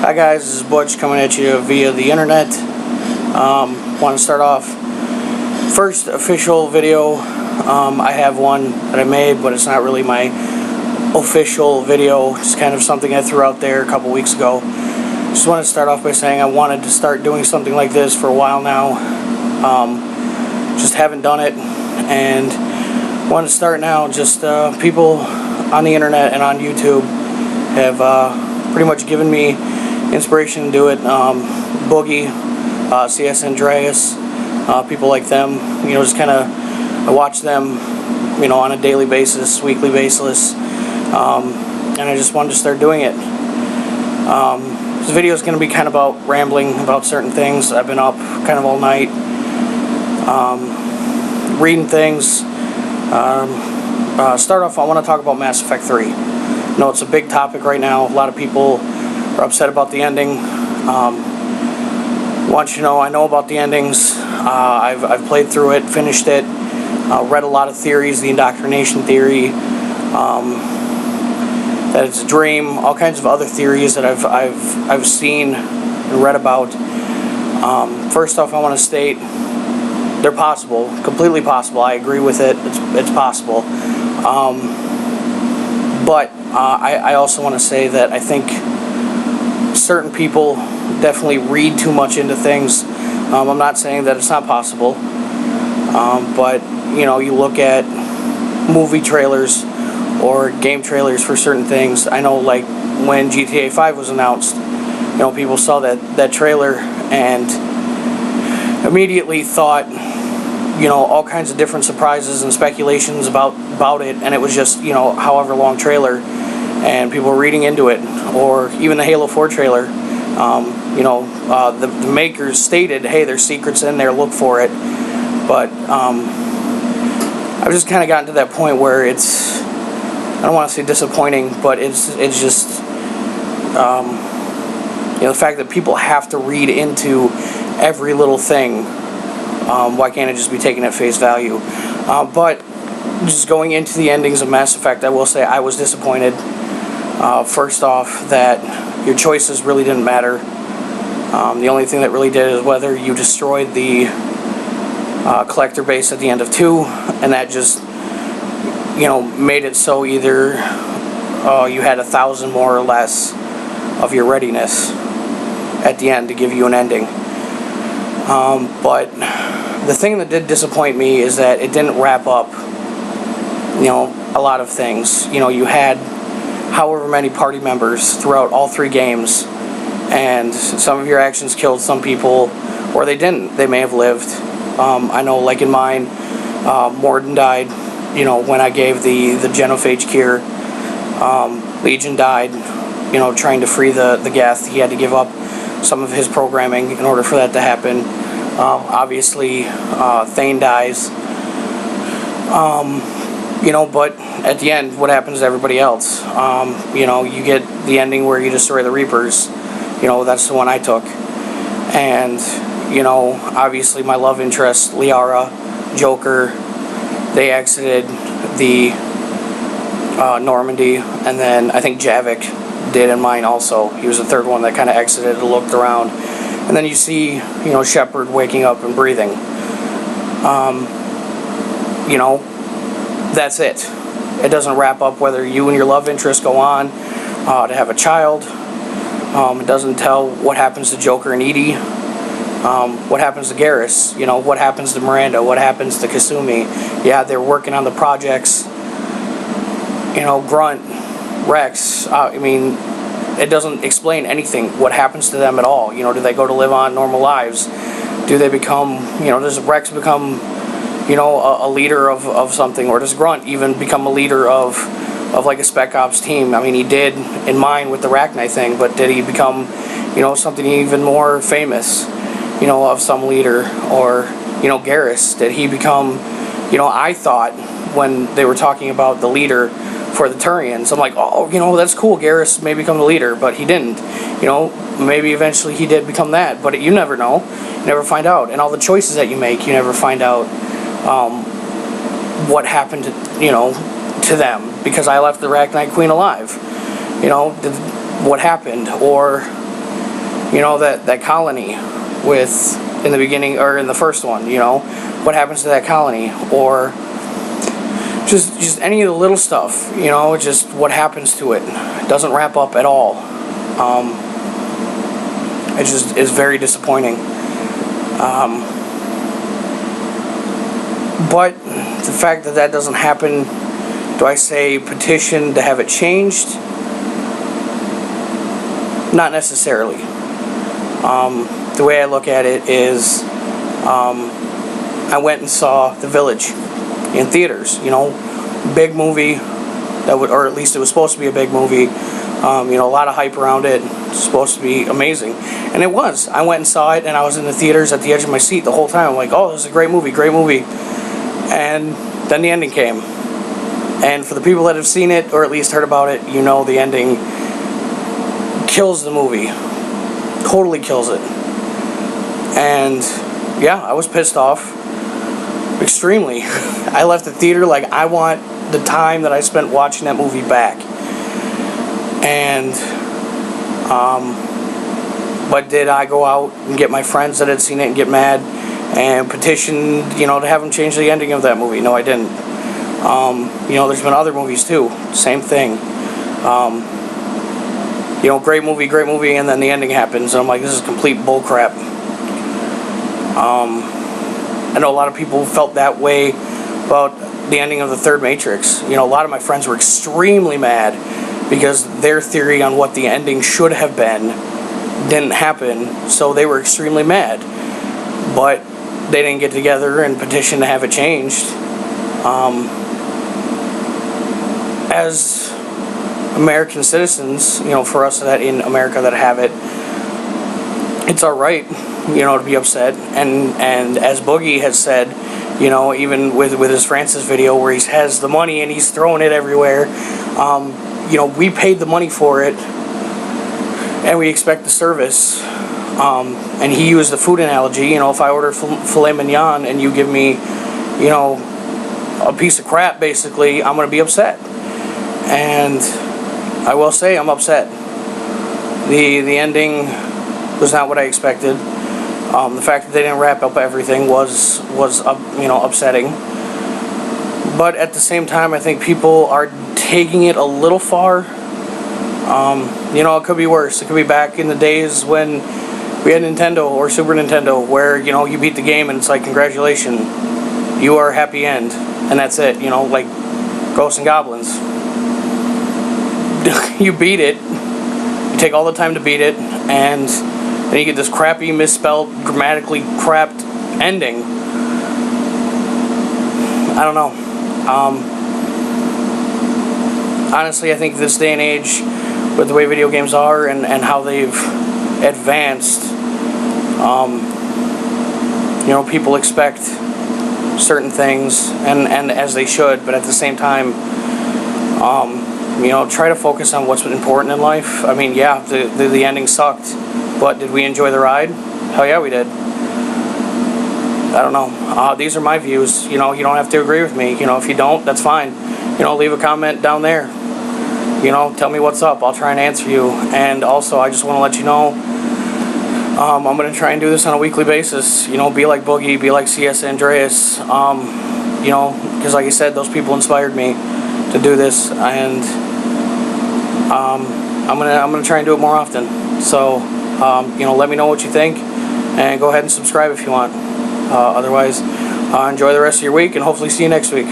Hi guys, this is Butch coming at you via the internet. Want to start off, first official video. I have one that I made, but it's not really my official video. It's kind of something I threw out there a couple weeks ago. Just want to start off by saying I wanted to start doing something like this for a while now. Just haven't done it, and want to start now. Just people on the internet and on YouTube have pretty much given me inspiration to do it. Boogie, csandreas, people like them, just kind of, I watch them, on a daily basis, weekly basis, and I just wanted to start doing it. This video is going to be kind of about rambling about certain things. I've been up kind of all night, reading things. Start off, I want to talk about Mass Effect 3. I know it's a big topic right now. A lot of people are upset about the ending. Want you to know, I know about the endings. I've played through it, finished it, read a lot of theories, the indoctrination theory, that it's a dream, all kinds of other theories that I've seen and read about. First off, I want to state they're possible, completely possible. I agree with it. It's possible. But I also want to say that I think certain people definitely read too much into things. I'm not saying that it's not possible, but you look at movie trailers or game trailers for certain things. I know, like when GTA 5 was announced, people saw that trailer and immediately thought all kinds of different surprises and speculations about it, and it was just however long trailer, and people were reading into it. Or even the Halo 4 trailer, the makers stated, hey, there's secrets in there, look for it. But I've just kind of gotten to that point where it's, I don't want to say disappointing, but it's just the fact that people have to read into every little thing. Why can't it just be taken at face value? But just going into the endings of Mass Effect, I will say I was disappointed. First off, that your choices really didn't matter. The only thing that really did is whether you destroyed the collector base at the end of 2, and that just made it so either you had 1,000 more or less of your readiness at the end to give you an ending. But the thing that did disappoint me is that it didn't wrap up a lot of things. You had however many party members throughout all 3 games, and some of your actions killed some people, or they didn't. They may have lived. I know, like in mine, Morden died when I gave the genophage cure. Legion died trying to free the Geth. He had to give up some of his programming in order for that to happen. Obviously, Thane dies. But at the end, what happens to everybody else? You get the ending where you destroy the Reapers. That's the one I took. And, obviously my love interest, Liara, Joker, they exited the Normandy, and then I think Javik did in mine also. He was the third one that kind of exited and looked around. And then you see, Shepard waking up and breathing. That's it. It doesn't wrap up whether you and your love interest go on to have a child. It doesn't tell what happens to Joker and Edie. What happens to Garrus? What happens to Miranda? What happens to Kasumi? Yeah, they're working on the projects. Grunt, Rex. It doesn't explain anything. What happens to them at all? Do they go to live on normal lives? Do they become, does Rex become, a leader of something? Or does Grunt even become a leader of like a Spec Ops team? He did in mine with the Rachni thing, but did he become, something even more famous, of some leader? Or, Garrus, did he become, I thought when they were talking about the leader for the Turians, I'm like, oh, that's cool, Garrus may become the leader, but he didn't. Maybe eventually he did become that, but you never know. You never find out. And all the choices that you make, you never find out what happened to them, because I left the Rachni Queen alive. What happened? Or you know, that colony in the beginning, or in the first one, you know, what happens to that colony, or just any of the little stuff, you know, just what happens to it. It doesn't wrap up at all. It just is very disappointing. But the fact that doesn't happen, do I say petition to have it changed? Not necessarily. The way I look at it is, I went and saw The Village in theaters. You know, big movie or at least it was supposed to be a big movie. You know, a lot of hype around it. It's supposed to be amazing, and it was. I went and saw it, and I was in the theaters at the edge of my seat the whole time. I'm like, oh, this is a great movie, great movie. And then the ending came. And for the people that have seen it, or at least heard about it, you know the ending kills the movie. Totally kills it. And yeah, I was pissed off. Extremely. I left the theater like, I want the time that I spent watching that movie back. And, but did I go out and get my friends that had seen it and get mad and petition, you know, to have them change the ending of that movie? No, I didn't. You know, there's been other movies too. Same thing. You know, great movie, and then the ending happens, and I'm like, this is complete bullcrap. I know a lot of people felt that way about the ending of the third Matrix. You know, a lot of my friends were extremely mad because their theory on what the ending should have been didn't happen, so they were extremely mad. But they didn't get together and petition to have it changed. As American citizens, you know, for us that in America that have it, it's our right, you know, to be upset. And as Boogie has said, you know, even with his Francis video where he has the money and he's throwing it everywhere, you know, we paid the money for it and we expect the service. And he used the food analogy. You know, if I order filet mignon and you give me, you know, a piece of crap, basically, I'm going to be upset. And I will say I'm upset. The ending was not what I expected. The fact that they didn't wrap up everything was you know, upsetting. But at the same time, I think people are taking it a little far. You know, it could be worse. It could be back in the days when we had Nintendo or Super Nintendo, where, you know, you beat the game and it's like, congratulations, you are happy end, and that's it. You know, like Ghosts and Goblins. You beat it, you take all the time to beat it, and then you get this crappy, misspelled, grammatically crapped ending. I don't know. Honestly, I think this day and age, with the way video games are and how they've advanced, you know, people expect certain things, and as they should, but at the same time, you know, try to focus on what's important in life. I mean, yeah, the ending sucked, but did we enjoy the ride? Hell yeah, we did. I don't know. These are my views. You know, you don't have to agree with me. You know, if you don't, that's fine. You know, leave a comment down there. You know, tell me what's up. I'll try and answer you. And also, I just want to let you know, I'm going to try and do this on a weekly basis. You know, be like Boogie, be like csandreas. You know, because like I said, those people inspired me to do this, and I'm gonna try and do it more often. So, you know, let me know what you think, and go ahead and subscribe if you want. Otherwise, enjoy the rest of your week, and hopefully see you next week.